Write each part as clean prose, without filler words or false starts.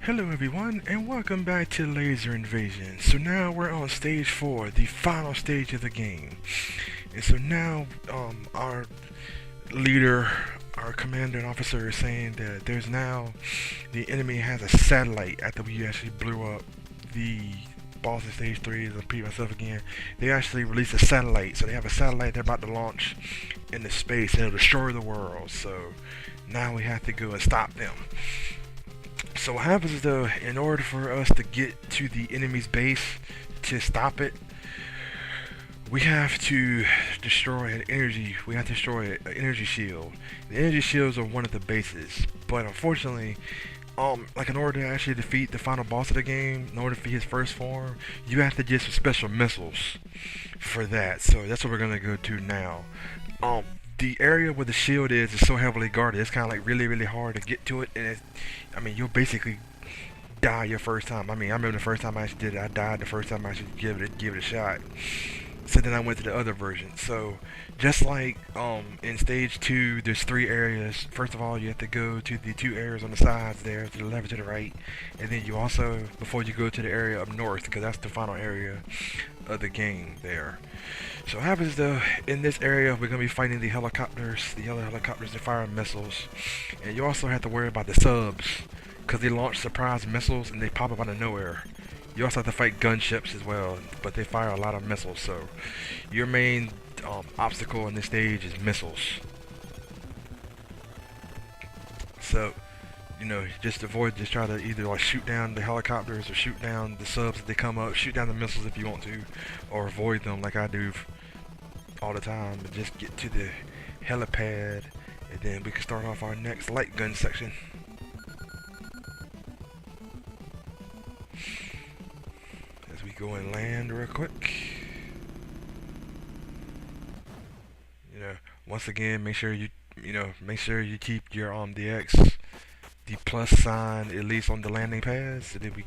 Hello everyone, and welcome back to Laser Invasion. So now we're on stage 4, the final stage of the game. And so now, our leader, our commander and officer is saying that there's now, the enemy has a satellite after we actually blew up the boss of stage 3, to repeat myself again. They actually released a satellite, so they have a satellite they're about to launch into space and it'll destroy the world. So now we have to go and stop them. So what happens is though, in order for us to get to the enemy's base to stop it, we have to destroy an energy. We have to destroy an energy shield. The energy shields are one of the bases, but unfortunately, like in order to actually defeat the final boss of the game, in order to defeat his first form, you have to get some special missiles for that. So that's what we're gonna go to now. The area where the shield is so heavily guarded. It's kind of like really hard to get to it, and you'll basically die your first time. I remember the first time I actually did it, I died the first time I actually give it a shot. So then I went to the other version. So just like in stage 2, there's 3 areas. First of all, you have to go to the 2 areas on the sides there, to the left and to the right, and then you also, before you go to the area up north, because that's the final area of the game there. So what happens though, in this area we're going to be fighting the helicopters, the other helicopters that fire missiles, and you also have to worry about the subs, because they launch surprise missiles and they pop up out of nowhere. You also have to fight gunships as well, but they fire a lot of missiles, so your main obstacle in this stage is missiles. So, just try to either like shoot down the helicopters or shoot down the subs if they come up, shoot down the missiles if you want to, or avoid them like I do all the time, but just get to the helipad, and then we can start off our next light gun section. As we go and land real quick. Once again, make sure you keep your the plus sign at least on the landing pads, so that we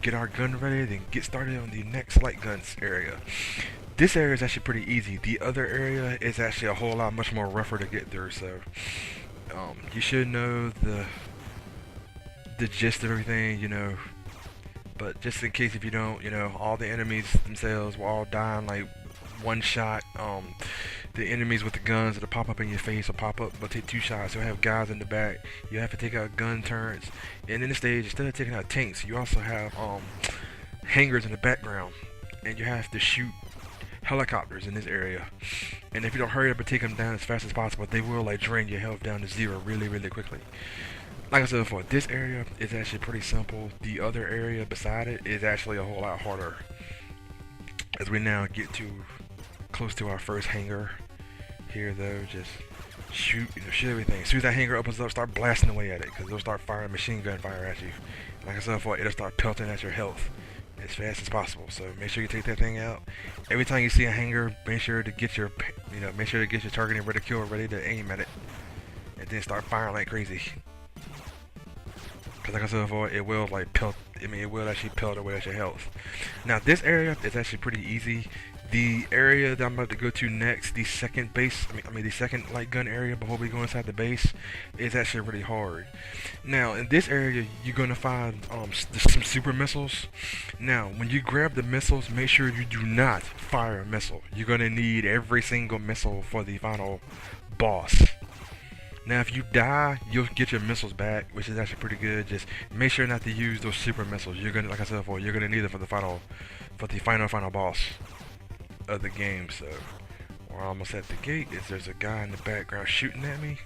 get our gun ready, then get started on the next light guns area. This area is actually pretty easy. The other area is actually a whole lot much more rougher to get through, so you should know the gist of everything, but just in case if you don't, all the enemies themselves will all die in like one shot. The enemies with the guns that'll pop up in your face will pop up, but take 2 shots. You'll have guys in the back. You have to take out gun turrets. And in the stage, instead of taking out tanks, you also have hangars in the background, and you have to shoot helicopters in this area. And if you don't hurry up and take them down as fast as possible, they will like drain your health down to 0 really quickly. Like I said before, this area is actually pretty simple. The other area beside it is actually a whole lot harder. As we now get to close to our first hangar here, though, just shoot everything. As soon as that hangar opens up, start blasting away at it, because they'll start firing machine gun fire at you. Like I said before, it'll start pelting at your health as fast as possible. So make sure you take that thing out. Every time you see a hangar, make sure to get your targeting reticule ready to aim at it, and then start firing like crazy. Because like I said before, it will like pelt. It will actually pelt away at your health. Now this area is actually pretty easy. The area that I'm about to go to next, the second base, the second light gun area before we go inside the base, is actually really hard. Now in this area, you're gonna find some super missiles. Now when you grab the missiles, make sure you do not fire a missile. You're gonna need every single missile for the final boss. Now if you die, you'll get your missiles back, which is actually pretty good. Just make sure not to use those super missiles. You're gonna, like I said before, you're gonna need them for the final boss of the game. So we're almost at the gate. There's a guy in the background shooting at me.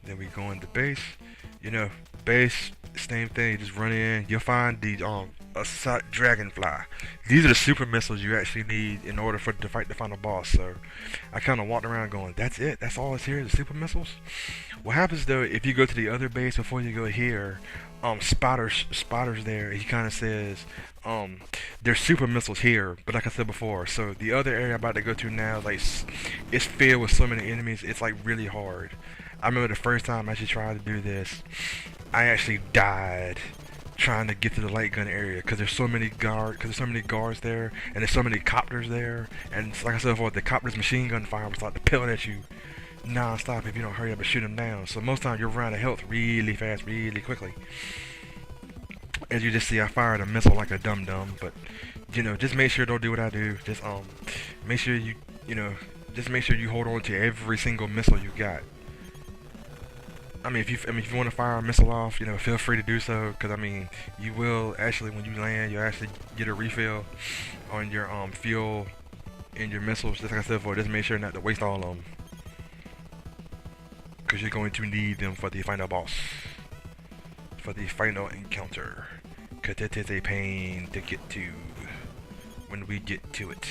Then we go into base. Base, same thing. You just run in. You'll find the assault dragonfly. These are the super missiles you actually need in order to fight the final boss. So I kind of walked around going, that's it? That's all it's here, the super missiles? What happens though, if you go to the other base before you go here, Spotter's there. He kind of says, there's super missiles here, but like I said before, so the other area I'm about to go to now, like, it's filled with so many enemies, it's like really hard. I remember the first time I actually tried to do this, I actually died trying to get to the light gun area because there's so many guards there, and there's so many copters there, and like I said before, the copters machine gun fire will start to pellet at you non-stop if you don't hurry up and shoot them down. So most times you'll run out of health really fast, really quickly. As you just see, I fired a missile like a dum-dum, but just make sure don't do what I do. Just make sure just make sure you hold on to every single missile you got. If you want to fire a missile off, feel free to do so, because you will actually, when you land, you'll actually get a refill on your fuel and your missiles. Just like I said before, just make sure not to waste all of them, because you're going to need them for the final boss, for the final encounter, because it is a pain to get to when we get to it.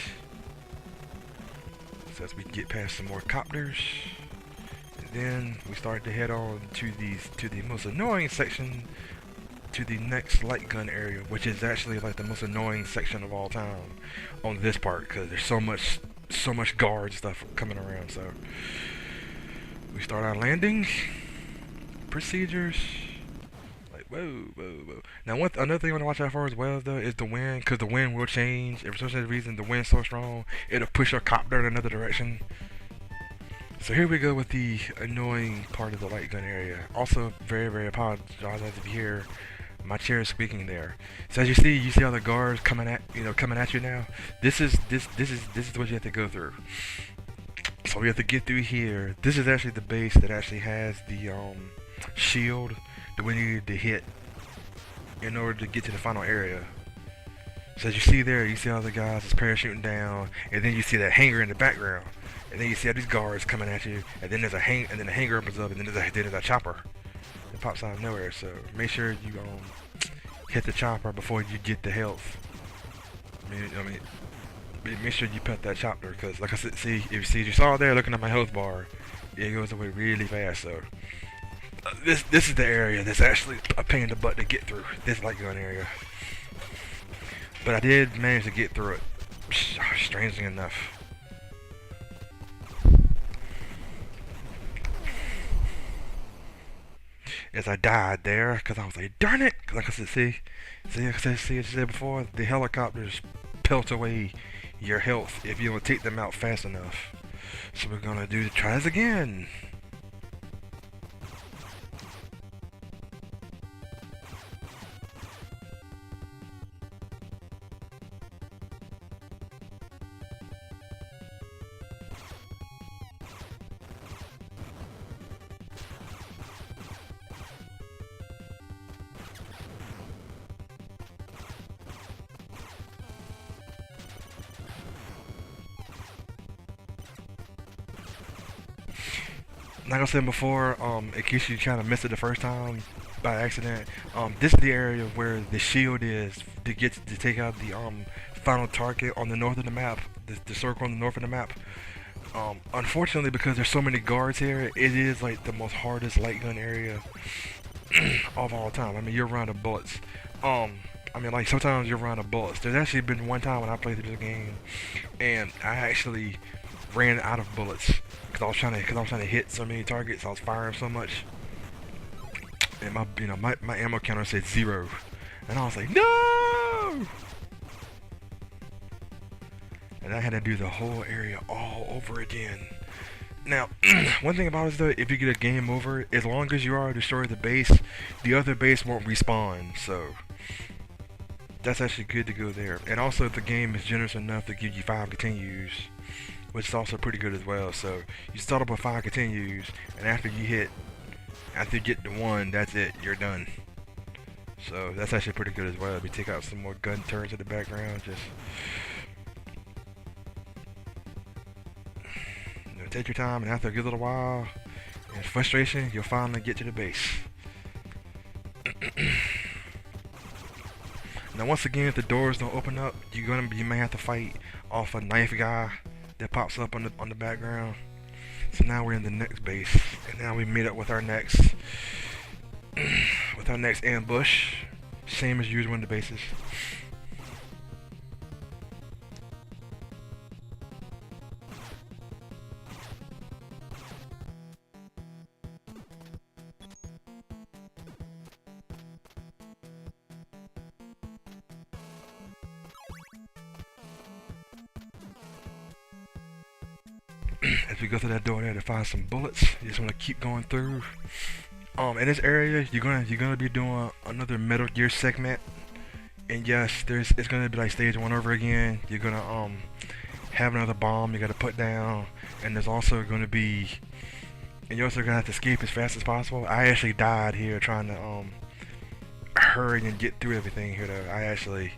So as we get past some more copters, and then we start to head on to the most annoying section, to the next light gun area, which is actually like the most annoying section of all time on this part, because there's so much guard stuff coming around. So we start our landing procedures. Like whoa. Now another thing I want to watch out for as well though is the wind, because the wind will change. If for some reason the wind's so strong, it'll push your copter in another direction. So here we go with the annoying part of the light gun area. Also, very apologize if you hear my chair squeaking there. So as you see all the guards coming at you now. This is what you have to go through. So we have to get through here. This is actually the base that actually has the shield that we needed to hit in order to get to the final area. So as you see there, you see all the guys is parachuting down, and then you see that hangar in the background. And then you see all these guards coming at you, and then there's a hangar opens up, and then there's a chopper that pops out of nowhere. So make sure you hit the chopper before you get the health. Make sure you pet that chopper, because like I said, if you saw there looking at my health bar, it goes away really fast. So this is the area that's actually a pain in the butt to get through, this light gun area. But I did manage to get through it, strangely enough. As I died there, because I was like, darn it! Like I said, see, as I said before, the helicopters pelt away your health if you don't take them out fast enough. So we're gonna try this again. Like I said before, in case you kind of missed it the first time by accident, this is the area where the shield is to take out the final target on the north of the map, the circle on the north of the map. Unfortunately, because there's so many guards here, it is like the most hardest light gun area of all time. You're running of bullets. Like sometimes you're running of bullets. There's actually been one time when I played this game, and I actually ran out of bullets because I was trying to hit so many targets. I was firing so much, and my ammo counter said 0, and I was like, no! And I had to do the whole area all over again. Now, one thing about it is though, if you get a game over, as long as you already destroyed the base, the other base won't respawn. So that's actually good to go there. And also, the game is generous enough to give you 5 continues, which is also pretty good as well. So you start up with 5 continues, and after you get to 1, that's it. You're done. So that's actually pretty good as well. Let me take out some more gun turrets in the background. Just take your time, and after a good little while, in frustration, you'll finally get to the base. Now, once again, if the doors don't open up, you may have to fight off a knife guy that pops up on the background. So now we're in the next base, and now we meet up with our next ambush, same as usual in the bases. as we go through that door there to find some bullets. You just want to keep going through. In this area, you're gonna be doing another Metal Gear segment, and yes, it's gonna be like stage 1 over again. You're gonna have another bomb you gotta put down, and there's also gonna be, and you're also gonna have to escape as fast as possible. I actually died here trying to hurry and get through everything here. Though I actually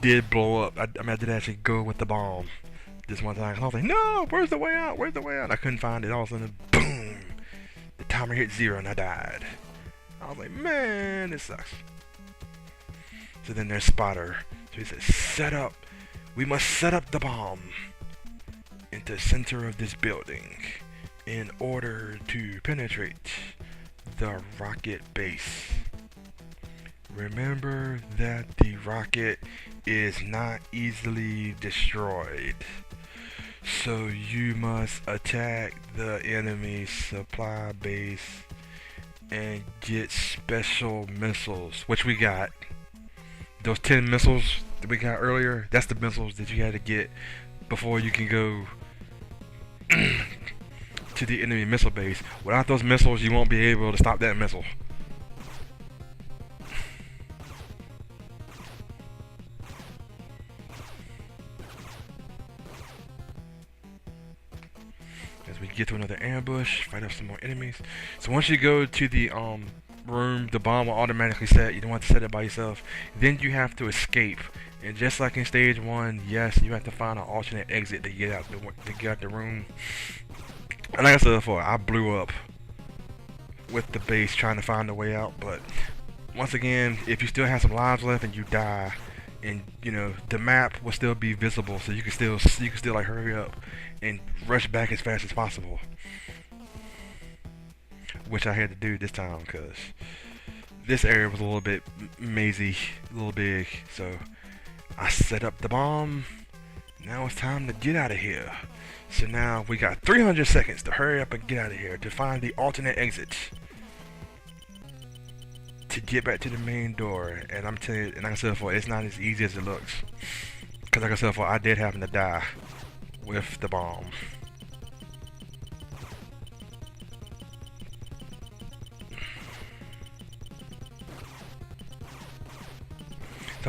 did blow up. I mean, I did actually go with the bomb this one time. I was like, no, where's the way out? Where's the way out? I couldn't find it. All of a sudden, boom! The timer hit 0 and I died. I was like, man, this sucks. So then there's Spotter. So he says, set up. We must set up the bomb into the center of this building in order to penetrate the rocket base. Remember that the rocket is not easily destroyed. So you must attack the enemy supply base and get special missiles, which we got. Those 10 missiles that we got earlier, that's the missiles that you had to get before you can go to the enemy missile base. Without those missiles, you won't be able to stop that missile. As we get to another ambush, fight off some more enemies. So once you go to the room, the bomb will automatically set. You don't have to set it by yourself. Then you have to escape. And just like in stage 1, yes, you have to find an alternate exit to get out the room. And like I said before, I blew up with the base trying to find a way out. But once again, if you still have some lives left and you die, and you know the map will still be visible, so you can still like hurry up and rush back as fast as possible, which I had to do this time because this area was a little bit mazy, a little big. So I set up the bomb. Now it's time to get out of here. So now we got 300 seconds to hurry up and get out of here to find the alternate exit to get back to the main door. And I'm telling you, and like I said before, it's not as easy as it looks. Because like I said before, I did happen to die with the bomb.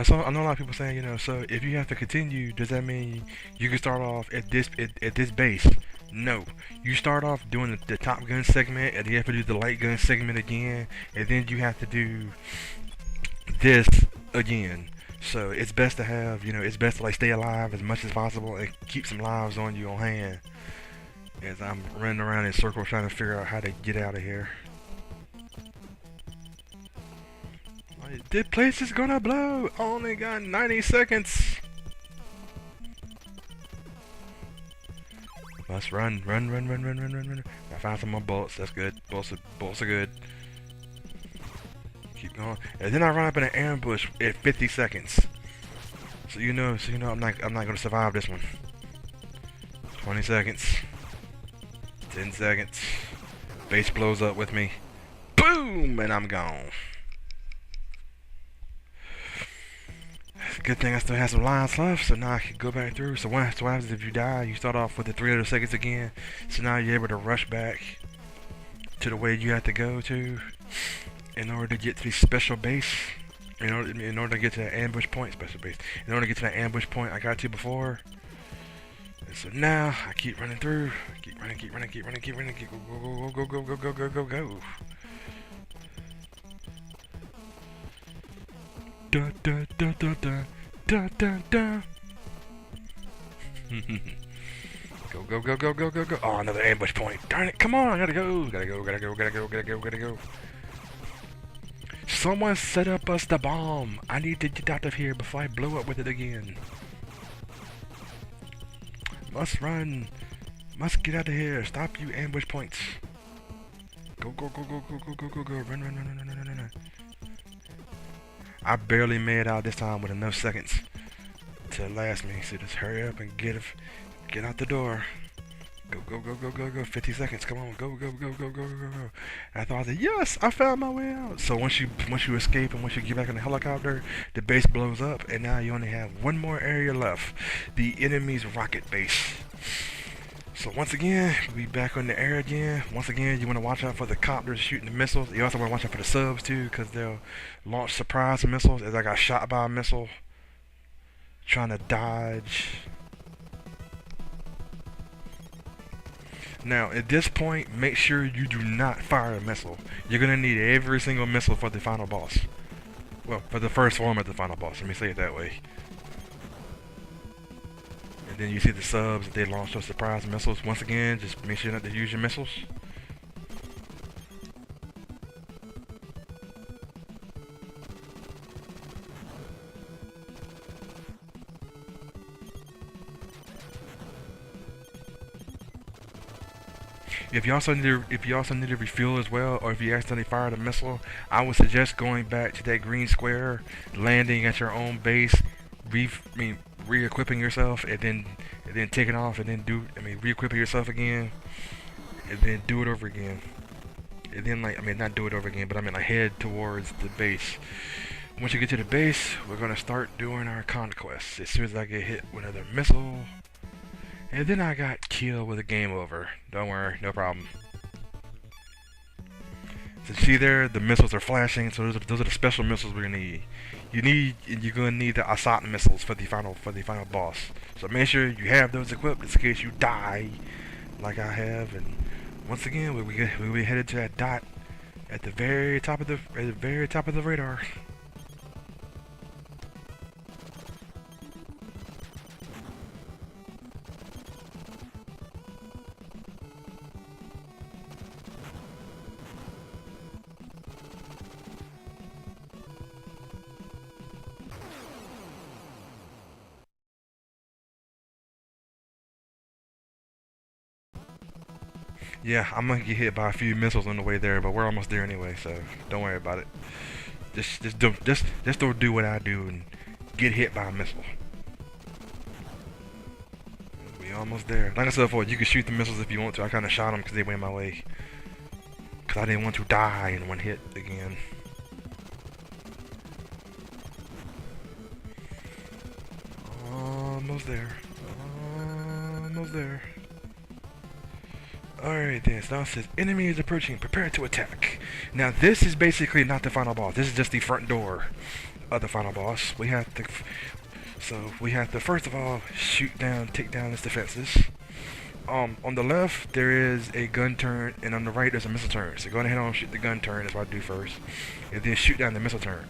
So I know a lot of people saying, you know, so if you have to continue, does that mean you can start off at this base? No, you start off doing the Top Gun segment, and then you have to do the Light Gun segment again, and then you have to do this again. So it's best to have, you know, it's best to like stay alive as much as possible and keep some lives on you on hand. As I'm running around in circles trying to figure out how to get out of here. The place is gonna blow! Only got 90 seconds! Let's run. I found some more bullets, that's good. Bullets are good. Keep going. And then I run up in an ambush at 50 seconds. So you know I'm not gonna survive this one. 20 seconds. 10 seconds. Base blows up with me. Boom! And I'm gone. Good thing I still have some lines left, so now I can go back through. So what happens if you die? You start off with the 300 seconds again. So now you're able to rush back to the way you have to go to in order to get to the special base. In order to get to that ambush point, special base. In order to get to that ambush point I got to before. And so now I keep running through. Keep running. Go. Da da da da da da da da. Go. Oh, another ambush point. Darn it, come on, I gotta go. Someone set up us the bomb. I need to get out of here before I blow up with it again. Must run. Must get out of here. Stop, you ambush points. Go. Run. I barely made it out this time with enough seconds to last me. So just hurry up and get out the door. Go. 50 seconds. Come on. Go. I thought that yes, I found my way out. So once you escape and once you get back in the helicopter, the base blows up, and now you only have one more area left, the enemy's rocket base. So once again, we back on the air again. Once again, you want to watch out for the copters shooting the missiles. You also want to watch out for the subs too, because they'll launch surprise missiles. As I got shot by a missile, trying to dodge. Now, at this point, make sure you do not fire a missile. You're gonna need every single missile for the final boss. Well, for the first form of the final boss. Let me say it that way. And then you see the subs, they launch those surprise missiles. Once again, just make sure not to use your missiles. If you also need to refuel as well, or if you accidentally fired a missile, I would suggest going back to that green square, landing at your own base, re-equipping yourself, and then taking off, and then re-equipping yourself again, and then do it over again. And then not do it over again, but like head towards the base. Once you get to the base, we're gonna start doing our conquest. As soon as I get hit with another missile. And then I got killed with a game over. Don't worry, no problem. So you see there, the missiles are flashing. So those are the special missiles we're gonna need. You're gonna need the assault missiles for the final boss. So make sure you have those equipped in case you die, like I have. And once again, we headed to that dot at the very top of the radar. Yeah, I'm gonna get hit by a few missiles on the way there, but we're almost there anyway, so don't worry about it. Just don't do what I do and get hit by a missile. We almost there. Like I said before, you can shoot the missiles if you want to. I kind of shot them because they went my way, because I didn't want to die in one hit again. Almost there. Almost there. Alright then, so now it says, enemy is approaching, prepare to attack. Now this is basically not the final boss, this is just the front door of the final boss. We have to first of all, take down its defenses. On the left, there is a gun turn, and on the right, there's a missile turn. So go ahead and shoot the gun turn, that's what I do first. And then shoot down the missile turn.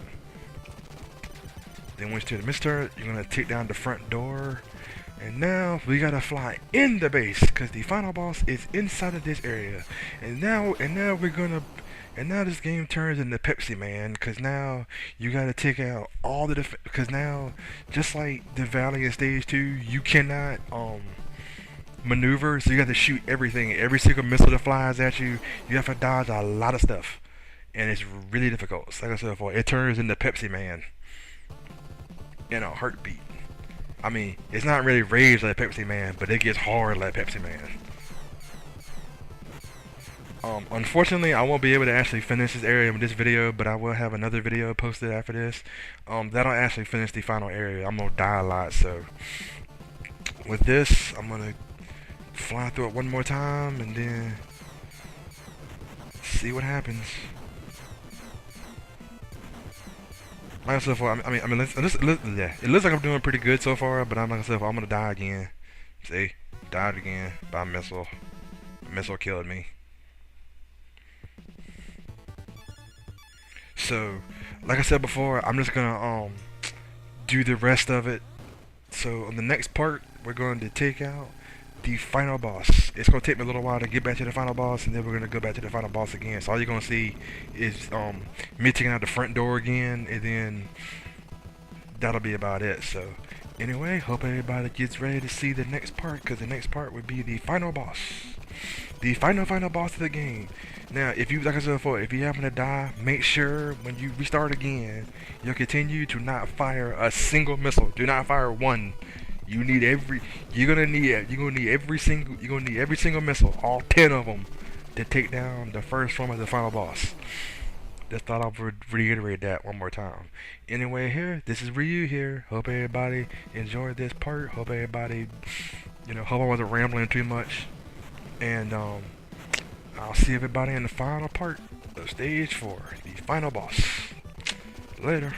Then once you do the missile turn, you're going to take down the front door. And now we gotta fly in the base, cause the final boss is inside of this area. And now this game turns into Pepsi Man, cause now you gotta take out all the cause now, just like the Valley in Stage 2, you cannot maneuver, so you got to shoot everything. Every single missile that flies at you, you have to dodge a lot of stuff, and it's really difficult. So like I said before, it turns into Pepsi Man in a heartbeat. I mean, it's not really rage like Pepsi Man, but it gets hard like Pepsi Man. Unfortunately, I won't be able to actually finish this area in this video, but I will have another video posted after this. That'll actually finish the final area. I'm gonna die a lot, so with this, I'm gonna fly through it one more time and then see what happens. Like I said before, yeah, it looks like I'm doing pretty good so far, but I'm gonna die again. See, died again by a missile. A missile killed me. So, like I said before, I'm just gonna do the rest of it. So on the next part, we're going to take out the final boss. It's gonna take me a little while to get back to the final boss, and then we're gonna go back to the final boss again. So all you're gonna see is me taking out the front door again, and then that'll be about it. So anyway, hope everybody gets ready to see the next part, because the next part would be the final boss. The final boss of the game. Now, if you, like I said before, if you happen to die, make sure when you restart again, you'll continue to not fire a single missile. Do not fire one. You're gonna need every single missile, all 10 of them, to take down the first form of the final boss. Just thought I would reiterate that one more time. Anyway, this is Ryu here. Hope everybody enjoyed this part. Hope everybody, hope I wasn't rambling too much. And I'll see everybody in the final part of stage 4, the final boss. Later.